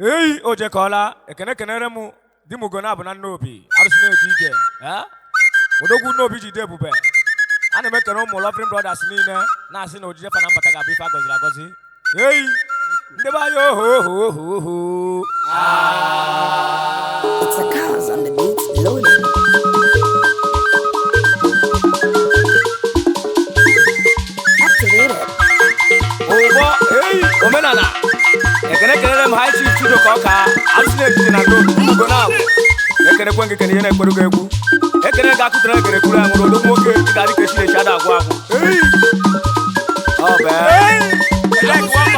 Hey, Oje Kola, Ekenekenemu, Dimugona Nobi, Arsene DJ, eh? Odogu no BG Debube. And make a more loving brothers, Nina, Nasin Oje Panambata Bifa Gozi. Hey, never yo. It's a cause on the beats loading. Activated. Hey, Omenana. Ekenekene high chief to the coca, Arsene and go now. Ekenekwangi can hear a Kurugu. Ekenega could drag a Kuran or the Moke, Garicashi, Shada Guabu. Hey, oh, bad. Like one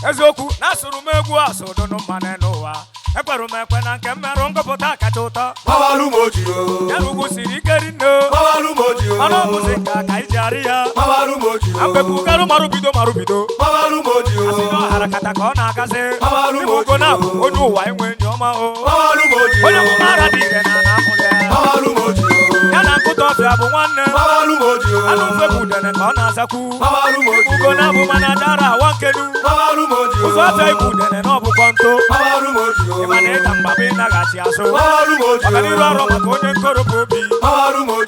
Ezoku, Nasurumegua, so don't know Mananoa. Eparumequan can Marongo Potaka Tota. Mawalumojo. Yarugu City Garino. Mawalumojo. Manomuzica, Kaijaria. Mawalumojo. Ambebugaru Marubido. Mawalumojo. Asino Harakatacona Case. Mawalumojo. Onu, why when Joma. Mawalumojo. When you are a dear and Mawalumojo. Yana put off one. Mawalumojo. I don't know good and Konazaku. Mawalumojo. Ugona Manadara, one canoe. Mawalumojo. Uzata good and Nobu Conto. Mawalumojo. Emaneta Mbabina Gatiaso. Mawalumojo. Akaniro Makone Koropobi. Mawalumojo.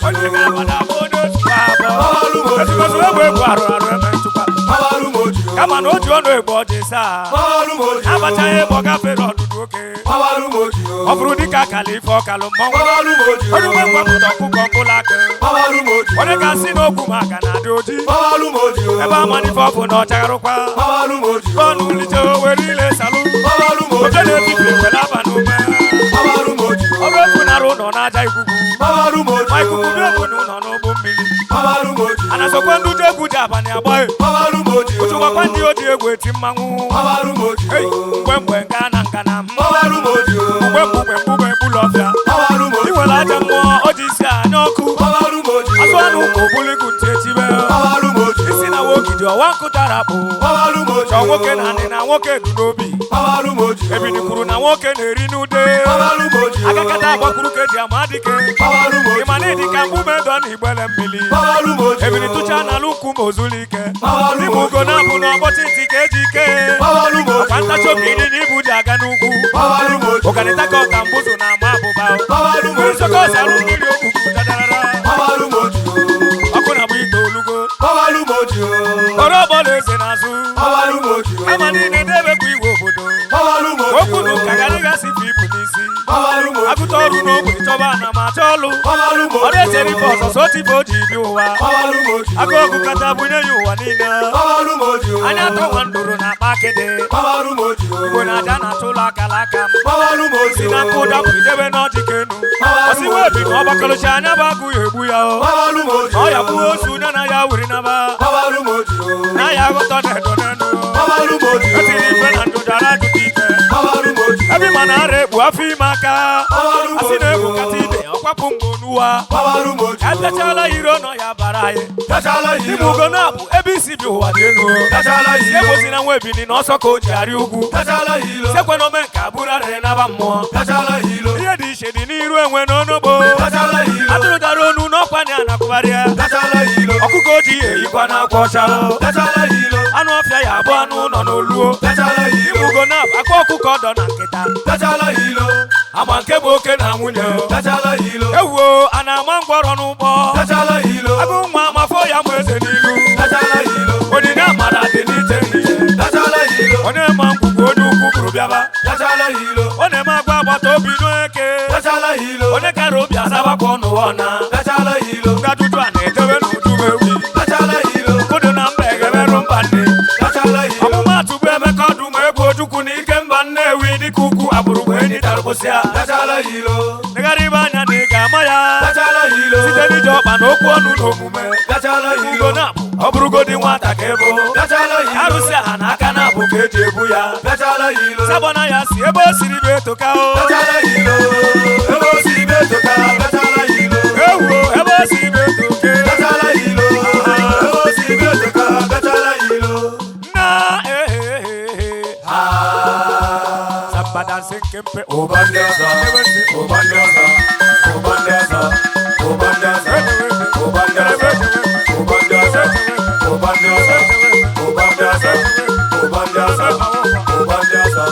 Come on, what you want to about this? Abataye Bogafe Roduke. Ofrudika Califo Calomon. What a casino Kumaka Nadoji. Eba money for no Taropa. One little where saloon. And as a one do a good job on your boy. To a one do a good team. Hey, when Ganam. When Bulofia. You will like them more Odisa, no cool. As one who bully good tete. It's in a walk into a one Kutarapo. I'm walking and I walk to Nobi. Every Kuruna walking a renew day. Agakata Bakuruke Yamadike. Imanedi Kamume Don Ibel Mili. Every Tuchana Lukumo Zulike. Nimugona Puno Botiti KGK. Kanta Chokini Nibuja Ganuku. Okanetako Kambuzu na Mabuba. Musokosa Lukuyo Kutadara. Akuna Bito Lugo. Orobole Senazu. Amani Nebe Kuiwobodo. Okunu Kagariga Sifi Bunisi. Akutoru no Butobana Matolu. Ode Serifosa Soti Bodi Biwa. Agogu Katabune Yuanina. Anato Wanduru na Bakede. Gona Jana Tula Kalaka. Sinakoda Pidebe Notikenu. Asiwe Bino Bakaloshana Bagu Yebuya. Oya Buosu Nana Yawrinaba. Naya Gotonedoneno. Every man are Wafi Maka. Asine Bukatide, Okapumbunuwa. Atachala Hiro no Yabarai. Tachala Himuganabu, ABC Buadeno. Tachala Himosina Webini, no Soko Jariugu. Tachala Hilo. Sequenomen Kabura Renavamo. Tachala Hilo. Yedi Shediniru and Wenobo. Tachala Hilo. Atudaronu no Paniana Kuvaria. Tachala Hilo. Okugoji, Ipana Koshalo. Tachala Hilo. Anofia Yabanu no Luo. Tachala Hilo. Imugona, Akoku Kodon and Kita. Tachala Hilo. Amankeboke na Munyo. Tachala Hilo. Ewo, Anamangwaronubo. Tachala Hilo. Aguma Mafoya Mwezenilu. Tachala Hilo. Onina Mara Deniteni. Tachala Hilo. Onemangu Godu Kurubiaba. Tachala Hilo. Onemagwa Batobinoeke. Tachala Hilo. Onekarobia Sabakono Wana. Tachala Hilo. Gatutu Anetewe Nutumewi. Tachala Hilo. Kodona Mbege Verumpane. Tachala Hilo. Amumatu Bebe Kadume Bojukunike Mbane Widi Kuku Aburuweni Tarbosia. Tachala Hilo. Negaribanya Negamaya. Tachala Hilo. Siteni Joba no Kwanu no Mume. Tachala Hilo. Obrugodi Wata Kebo. Tachala Hilo. Arusia Anakana Bukeje Buya. Tachala Hilo. Sabona Yasi Ebo Siribe Tokao. Tachala Hilo. Ebo Siribe Tokao. Tachala Hilo. Ebo Siribe Tokao. Tachala Hilo. Ebo Siribe Tokao. Tachala Hilo. Na Sabada Sekempe Obandeza. Obandeza. Obandeza. Obandeza. Obandeza. Obandeza. Obandiasa, Obandiasa, Obandiasa, Obandiasa.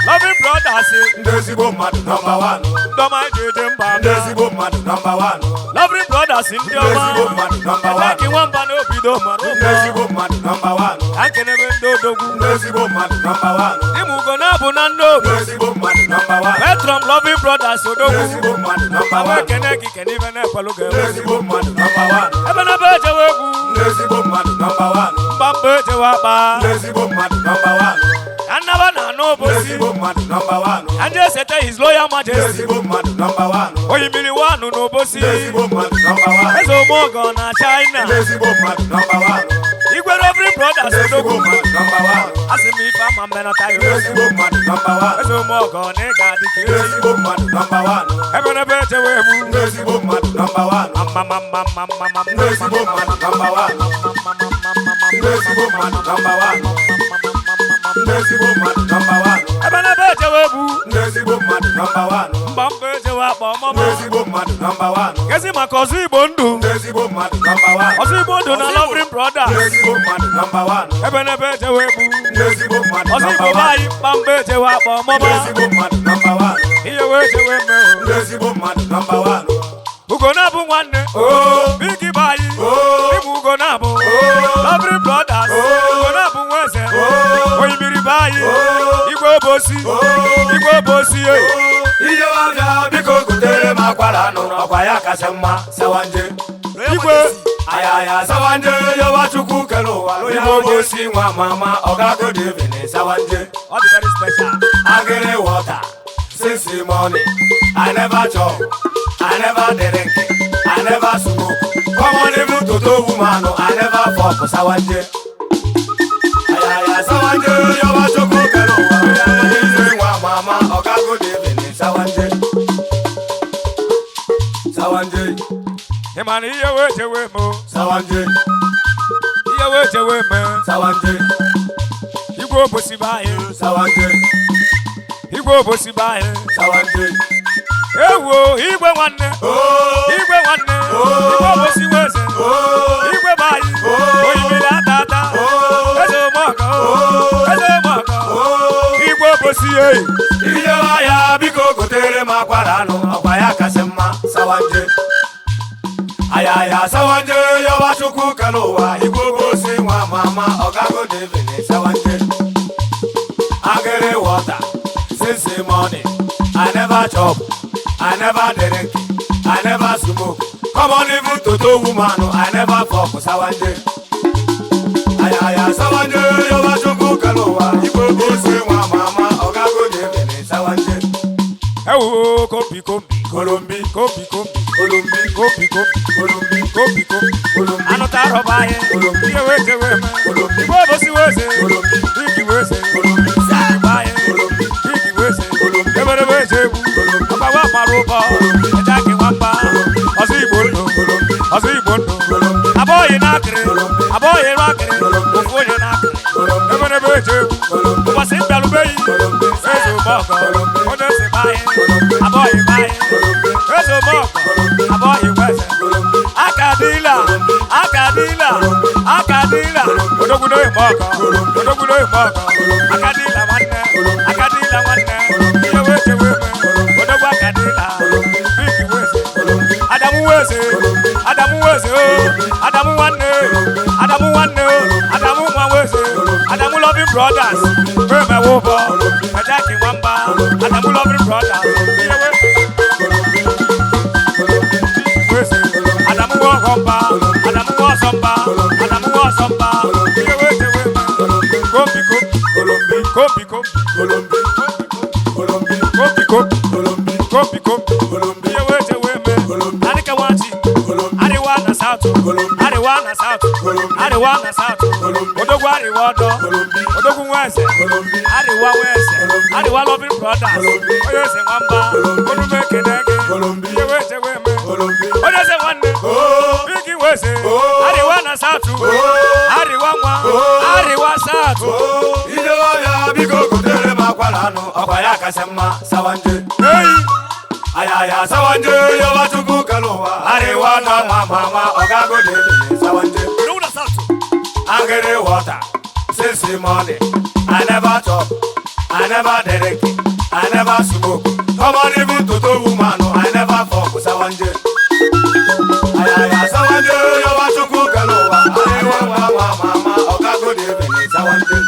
Loving brothers, Ndezigbo mmadụ number one. Doma Jeje Mba. Ndezigbo mmadụ number one. Loving brothers in the Ndezigbo mmadụ number one. Like one band of Bido Maro. Ndezigbo mmadụ number one. I can never do Dogu. Ndezigbo mmadụ number one. Imugona Bunando. Ndezigbo mmadụ number one. Petrom loving brothers, Odogu. Ndezigbo mmadụ number Awe one. Keneki can even help a look at Ndezigbo mmadụ number one. Even a better way. Ndezigbo mmadụ number one. Bambe Jawaba. Ndezigbo mmadụ number one. And never know Bossy. Ndezigbo mmadụ number one. And just set his loyal majesty. Ndezigbo mmadụ number one. Oh, you really want to know Bossy. Ndezigbo mmadụ number one. There's no more gonna China. Ndezigbo mmadụ number one. Igwe loving brothers, Ndezigbo Odogu. mmadụ number one. As a me from a man of time. Ndezigbo mmadụ number one. There's no more gonna get the kids. Ndezigbo mmadụ number one. Heaven a better way. Ndezigbo mmadụ number one. Ndezigbo mmadụ number one. Ndezigbo mmadụ number one. Ndezigbo mmadụ number one. Heaven a better way. Ndezigbo mmadụ number one. Bambe Jawaba, Mama. Ndezigbo mmadụ number one. Gezi makozi bondu. Ndezigbo mmadụ number one. Ozi bondu na loving brothers. Ndezigbo mmadụ number one. Heaven a better way. Ndezigbo mmadụ Ozi number one. bobai Bambe Jawaba, Mama. Ndezigbo mmadụ number one. Iye weje we me. Ndezigbo mmadụ number one. Ugona bu nwanne. Oh, Bigi bayi. oh, Ibu ugona bu. oh, Loving brothers. Ugona bu nweze. oh, Oyimiri bayi. oh, Igwe bosi. oh. Igwe bosi ye. Ijeagha biko gotere m akwara anụ ọkwa ya kasị mma sawanje. Igwe. Ayaya sawanje yoba chukwu kere ụwa Igbo gosi nwa mama ọgago David sawanje. All the very special. Agịrị water since the morning I never chop, I never drink, I never smoke. Come on even to do woman I never fuck sawanje. Ayaya sawanje yoba chukwu kere ụwa nwa mama ọgago David sawanje. Sawanje, Imani iye weje we mo. sawanje, Iye weje we me. sawanje, Igwe bosi bayi. sawanje, Igwe bosi bayi. sawanje. Ewo igwe nwanne. Oh, Igwe nwanne. Oh. Igwe bosi weze. oh, Igwe bayi. Oh. Oyimiri atata. oh, Eze mọka. Oh. Eze mọka. oh. Igwe bosi ye. Ijeagha biko gotere m akwara anụ ọkwa ya kasị mma sawanje. Ayaya sawanje yoba chukwu kere ụwa Igbo gosi nwa mama ọgago David sawanje. Agịrị water since the morning I never chop, I never drink, I never smoke. Come on even to do woman I never fuck sawanje. Ayaya sawanje yoba chukwu kere ụwa Igbo gosi nwa mama ọgago David sawanje. Ewo kombi kombi. Kolombi, Kombi kombi. kolombi, Kombi kombi. kolombi, Kombi kombi. kolombi, Anụta rọba ye. Kolombi. Iye weje we me. Kolombi. Igwe bosi weze. Kolombi. Igi weze. kolombi, Igi baye. Kolombi. Igi weze. Kolombi. Ebere weje egwu. Kolombi. Ọba wa mara ụbọ. Kolombi. Eja gị nwamba. Kolombi. Ọzọ Igbo ndụ. Kolombi. Ọzọ Igbo ndụ. Kolombi. Abọghị n'akịrị. Kolombi. Abọghị n'akịrị. Kolombi. Ofu onye n'akịrị. Kolombi. Ebere weje egwu. Kolombi. Ụbọchị mbịarubeghị. Kolombi. Eze ụgbọgọ. Kolombi. Onye si baye. Kolombi. Abọghị baye. Kolombi. Eze ụgbọgọ. Kolombi. Abọghị weze. kolombi, Akadila, Akadila, Akadila, Odogudo Imoko, Odogudo Imoko, Akadila wanne, Akadila wanne, Iye weje weme, Odogu Akadila, Bigi weze, Adamu weze, Adamu weze, Adamu wanne, Adamu wanne, Adamu mwa weze, Adamu loving brothers, Weme wobo, Ejaki wamba, Adamu loving brothers, Iye weze, Adamu wogomba, Adamu wosomba, Adamu wosomba, Iye weje weme, Kombi kombi, Kombi kombi, kolombi, kolombi, Kombi kombi, kolombi, Kombi kombi, kolombi, Iye weje weme, Anike wachi, Ariwa na South, Ariwa na South, Ariwa na South, Odogu Ariwa Odo, Odogu Wese, Ariwa Wese, Ariwa loving brothers, Oyese Wamba, Onume Kenege, Iye weje weme, Oyese Wanne, Bigi Wese, Ariwa na South, Ariwa Mwa, Ariwa South. Ijeagha biko gotere m akwara anụ ọkwa ya kasị mma sawanje. Hey! Ayaya sawanje yoba chukwu kere ụwa Ariwa mama, Ogago de Sawanje. No, that's out. Angry water, since morning. I never talk, I never drink, I never smoke. Come on, even to the woman, I never fuck with Sawanje. Sawanje, you want to cook a lower. Mama, Ogago de Sawanje.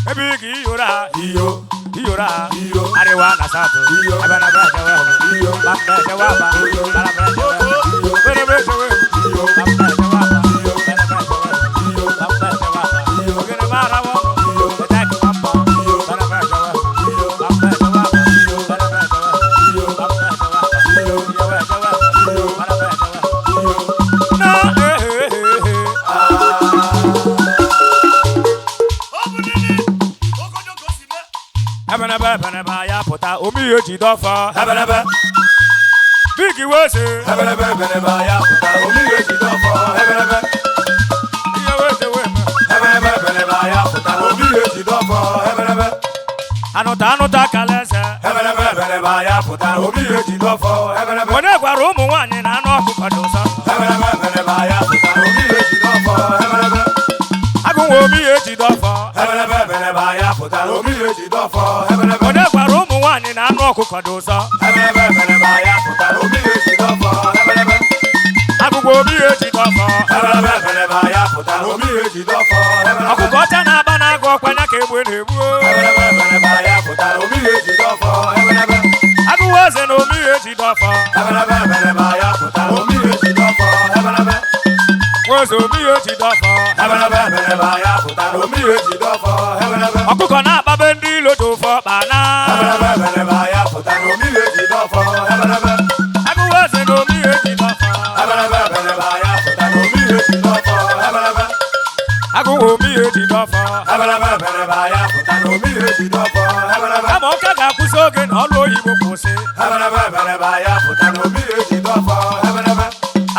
A big Yura, Iyo, Yura, Iyo, Arewana Sato, Iyo, Abana, Iyo, Bamba, ya pụta omi eji dọfa big wese ya pụta omi eji dọfa ihe wese weme ya pụta omi eji dọfa anụta kalese ya pụta omi eji dọfa onye gwara ụmụ nwaanyị na anụ ọkụkọ dị ụsọ ya pụta omi eji dọfa agụnwa omi eji dọfa ya pụta omi eji dọfa onye gwara ụmụ nwaanyị na anụ ọkụkọ dị ụsọ ya pụta omi eji dọfa agụgwa omi eji dọfa ya pụta omi eji dọfa ọkụkọ ọcha na-aba na-agụ ọkwanya ka egbe na-egbu ya pụta omi eji dọfa agụwa eze na omi eji dọfa ya pụta omi eji dọfa nweze omi eji dọfa ya pụta omi eji dọfa ọkụkọ na-akpabe ndị ilo dị ofe ọkpa na ya pụta omi eji dọfa agụwa eze na omi eji dọfa ya pụta omi eji dọfa agụwa omi eji dọfa ya pụta omi eji dọfa kama ụka ga-akwụsị oge na ọlụ oyibo kwụsị ya pụta omi eji dọfa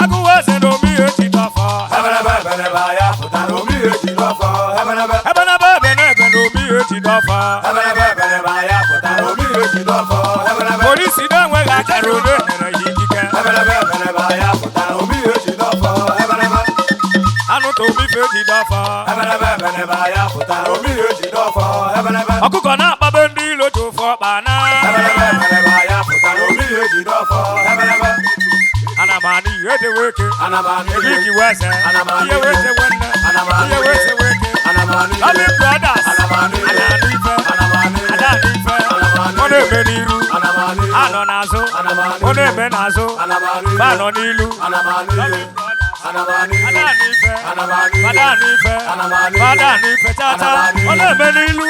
agụwa eze na omi eji dọfa ya pụta omi eji dọfa ebe na ebe na ebe na omi eji dọfa ya pụta omi eji dọfa polisi na-enweghị akara ole nyere ya ikike ya pụta omi eji dọfa anụta omife eji dọfa ya pụta omi eji dọfa ọkụkọ na-akpabe ndị ilo dị ofe ọkpa na ya pụta omi eji dọfa ana m anụ ihe edewe eke ana m anụ ebe iki weze ihe weze wenne ihe weze weke Loving brothers ana anụ ife ada anụ ife ọ na-eme n'iru anọ n'azụ ọ na-eme n'azụ ba nọ n'ilu ada anụ ife fada anụ ife fada anụ ife tata ọ na-eme n'ilu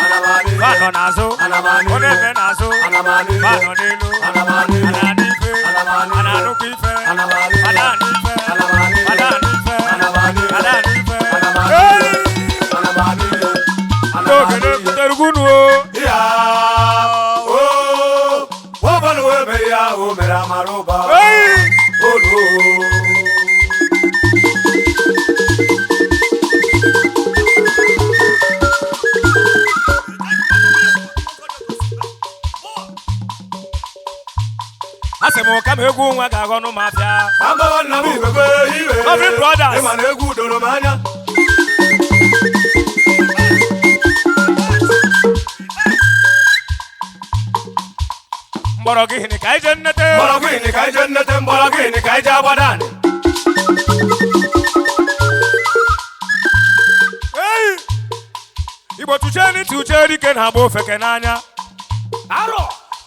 ba nọ n'azụ ọ na-eme n'azụ ba nọ n'ilu ana anụ ife ana anụkwa ife ada anụ ife fada anụ ife ada anụ ife n'ogene butere ugunu o ya o ọbọlụ ebe ya o mere amara ụba olu asị m ka m egwu nwa ga-aghọ n'ụmụafịa agbawa nna m igwegwe iwe Loving brothers ịma na egwu doro m anya mgbọrọgwụ ihene ka anyị jee nnete mgbọrọgwụ ihene ka anyị jee nnete mgbọrọgwụ ihene ka anyị jee agbada anị Igbo tụchee n'iti uche dike na-agba ofeke n'anya arọ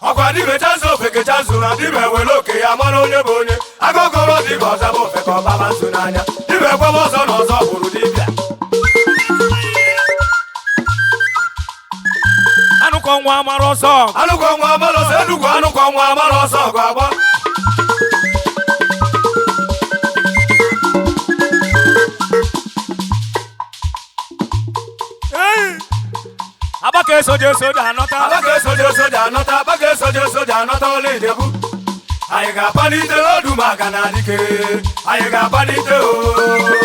ọkwa dịbe chazụ ofeke chazụ na dịbe were oke ya mara onye bụ onye agụgọrọ dịbe ọzọ bụ ofeke ọbaba nso n'anya dịbe kwebe ọzọ na ọzọ bụrụ dibịa anụkọ nwa amara ọsọ anụkọ nwa amara ọsọ enugwu anụkọ nwa amara ọsọ ọgụ agba Abaka esoje soja anọta Abaka esoje soja anọta Abaka esoje soja anọta ole Ijebu anyị ga-apalite odu maka na dike anyị ga-apalite o